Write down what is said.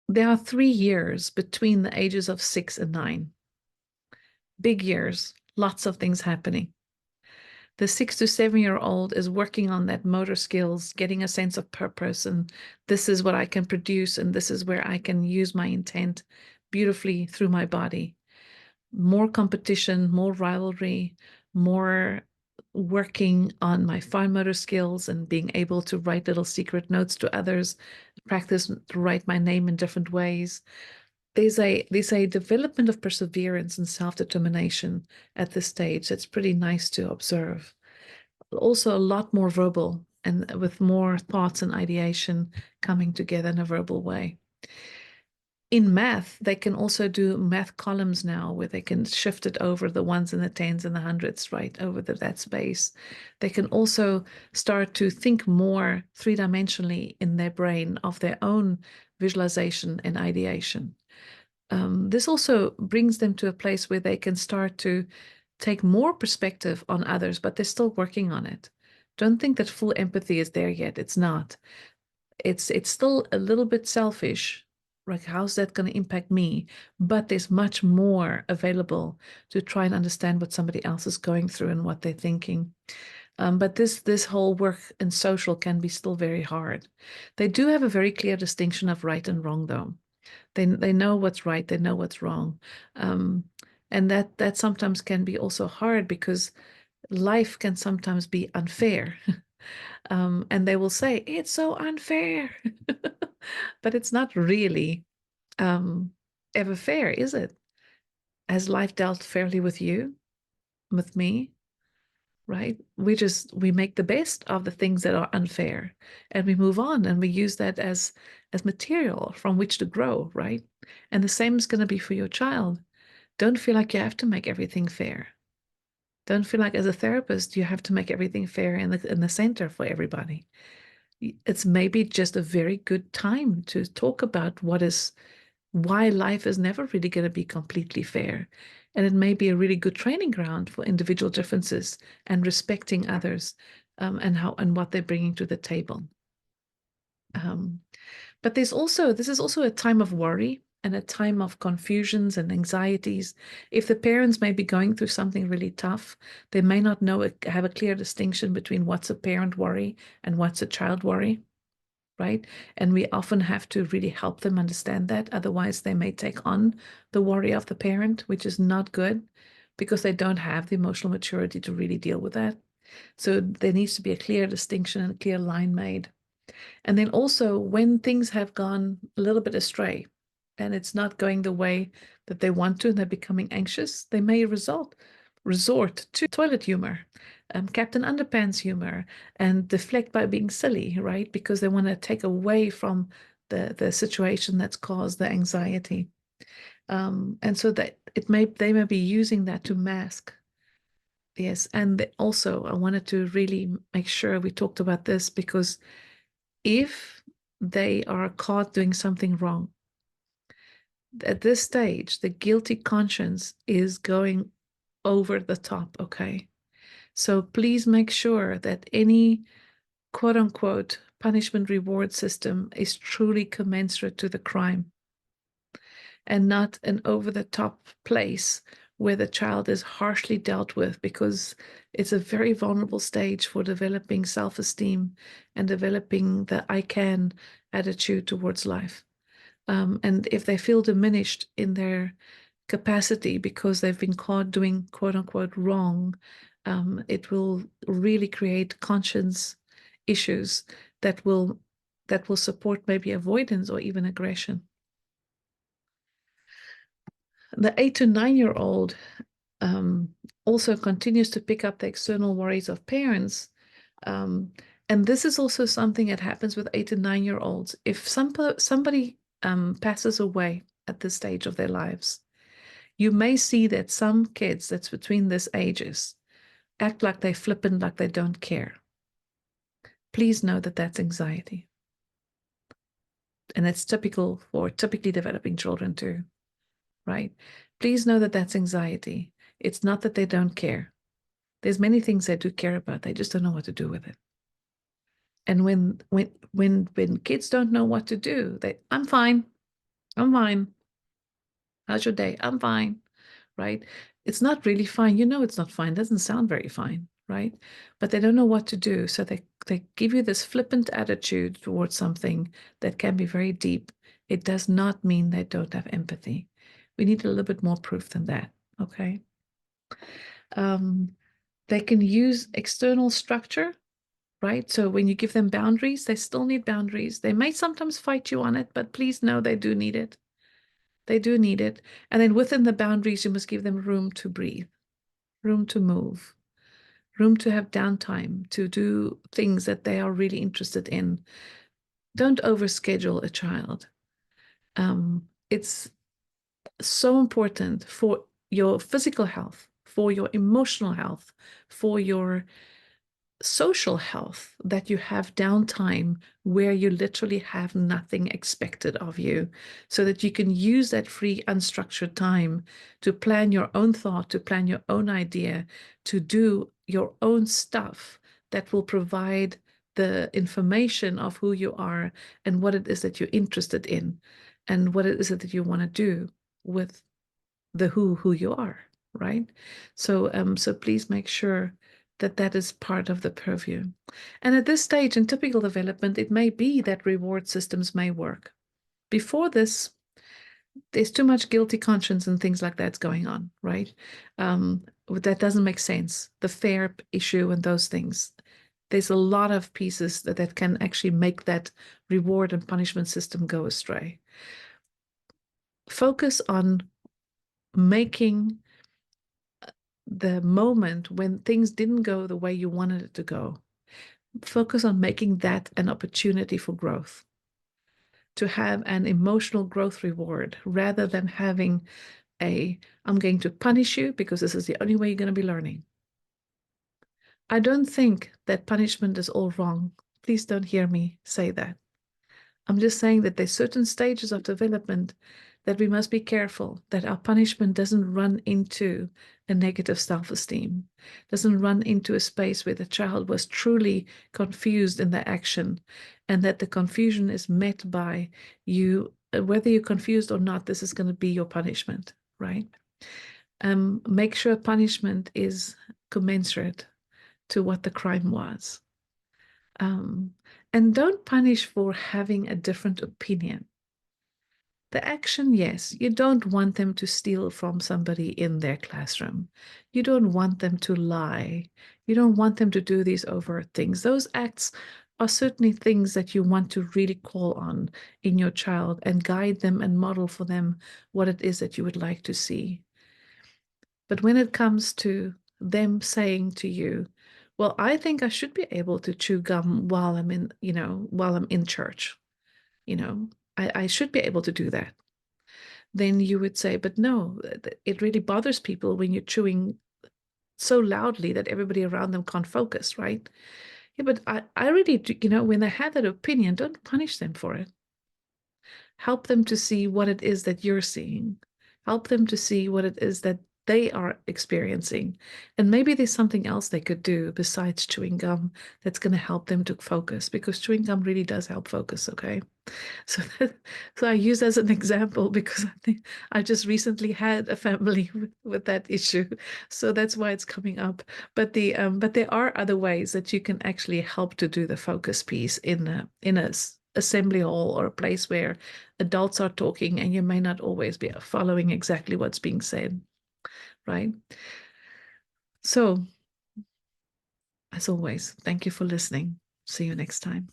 there are 3 years between the ages of 6 and 9. Big years, lots of things happening. The 6 to 7-year-old is working on that motor skills, getting a sense of purpose, and this is what I can produce, and this is where I can use my intent beautifully through my body. More competition, more rivalry, more working on my fine motor skills and being able to write little secret notes to others, practice to write my name in different ways. There's a development of perseverance and self-determination at this stage that's pretty nice to observe. Also a lot more verbal and with more thoughts and ideation coming together in a verbal way. In math, they can also do math columns now where they can shift it over the ones and the tens and the hundreds, right, over that space. They can also start to think more three-dimensionally in their brain of their own visualization and ideation. This also brings them to a place where they can start to take more perspective on others, but they're still working on it. Don't think that full empathy is there yet. It's not. It's still a little bit selfish. Like, how's that going to impact me? But there's much more available to try and understand what somebody else is going through and what they're thinking. But this whole work and social can be still very hard. They do have a very clear distinction of right and wrong, though. They know what's right, they know what's wrong. And that sometimes can be also hard because life can sometimes be unfair. And they will say, it's so unfair. But it's not really ever fair, is it? Has life dealt fairly with you, with me? Right? We make the best of the things that are unfair and we move on and we use that as material from which to grow, right? And the same is going to be for your child. Don't feel like you have to make everything fair. Don't feel like as a therapist you have to make everything fair in the center for everybody. It's maybe just a very good time to talk about why life is never really going to be completely fair. And it may be a really good training ground for individual differences and respecting others, and what they're bringing to the table. But this is also a time of worry and a time of confusions and anxieties. If the parents may be going through something really tough, they may not have a clear distinction between what's a parent worry and what's a child worry, right? And we often have to really help them understand that. Otherwise, they may take on the worry of the parent, which is not good because they don't have the emotional maturity to really deal with that. So there needs to be a clear distinction and a clear line made. And then also when things have gone a little bit astray and it's not going the way that they want to and they're becoming anxious, they may resort to toilet humor, Captain Underpants humor, and deflect by being silly, right? Because they want to take away from the situation that's caused the anxiety. And so that they may be using that to mask. Yes, and also I wanted to really make sure we talked about this because if they are caught doing something wrong, at this stage, the guilty conscience is going over the top, okay? So please make sure that any quote unquote punishment reward system is truly commensurate to the crime and not an over the top place where the child is harshly dealt with because it's a very vulnerable stage for developing self-esteem and developing the I can attitude towards life. And if they feel diminished in their capacity because they've been caught doing quote unquote wrong, it will really create conscience issues that will support maybe avoidance or even aggression. The 8 to 9-year-old also continues to pick up the external worries of parents. And this is also something that happens with 8 to 9-year-olds. If somebody passes away at this stage of their lives, you may see that some kids that's between these ages act like they flippant, like they don't care. Please know that that's anxiety. And it's typical for typically developing children too, right? Please know that that's anxiety. It's not that they don't care. There's many things they do care about. They just don't know what to do with it. And when kids don't know what to do, I'm fine. I'm fine. How's your day? I'm fine, right? It's not really fine. You know it's not fine. It doesn't sound very fine, right? But they don't know what to do. So they give you this flippant attitude towards something that can be very deep. It does not mean they don't have empathy. We need a little bit more proof than that, okay? Um, they can use external structure, right? So when you give them boundaries, they still need boundaries. They may sometimes fight you on it, but please know they do need it. They do need it. And then within the boundaries, you must give them room to breathe, room to move, room to have downtime, to do things that they are really interested in. Don't overschedule a child. It's so important for your physical health, for your emotional health, for your social health that you have downtime where you literally have nothing expected of you so that you can use that free unstructured time to plan your own thought, to plan your own idea, to do your own stuff that will provide the information of who you are and what it is that you're interested in and what it is that you want to do with the who you are, right? So please make sure that that is part of the purview. And at this stage in typical development, it may be that reward systems may work. Before this, there's too much guilty conscience and things like that's going on, right? That doesn't make sense. The fair issue and those things. There's a lot of pieces that can actually make that reward and punishment system go astray. Focus on making the moment when things didn't go the way you wanted it to go. Focus on making that an opportunity for growth, to have an emotional growth reward rather than having I'm going to punish you because this is the only way you're going to be learning. I don't think that punishment is all wrong. Please don't hear me say that. I'm just saying that there's certain stages of development that we must be careful that our punishment doesn't run into a negative self-esteem, doesn't run into a space where the child was truly confused in their action, and that the confusion is met by you, whether you're confused or not, this is going to be your punishment, right? Make sure punishment is commensurate to what the crime was. And don't punish for having a different opinion. The action, yes, you don't want them to steal from somebody in their classroom. You don't want them to lie. You don't want them to do these overt things. Those acts are certainly things that you want to really call on in your child and guide them and model for them what it is that you would like to see. But when it comes to them saying to you, well, I think I should be able to chew gum while I'm in, while I'm in church, you know, I should be able to do that. Then you would say, but no, it really bothers people when you're chewing so loudly that everybody around them can't focus, right? Yeah, but I really, when they have that opinion, don't punish them for it. Help them to see what it is that you're seeing. Help them to see what it is that they are experiencing. And maybe there's something else they could do besides chewing gum that's going to help them to focus, because chewing gum really does help focus, okay? So so I use as an example because I think I just recently had a family with that issue. So that's why it's coming up. But there are other ways that you can actually help to do the focus piece in a assembly hall or a place where adults are talking and you may not always be following exactly what's being said, right? So as always, thank you for listening. See you next time.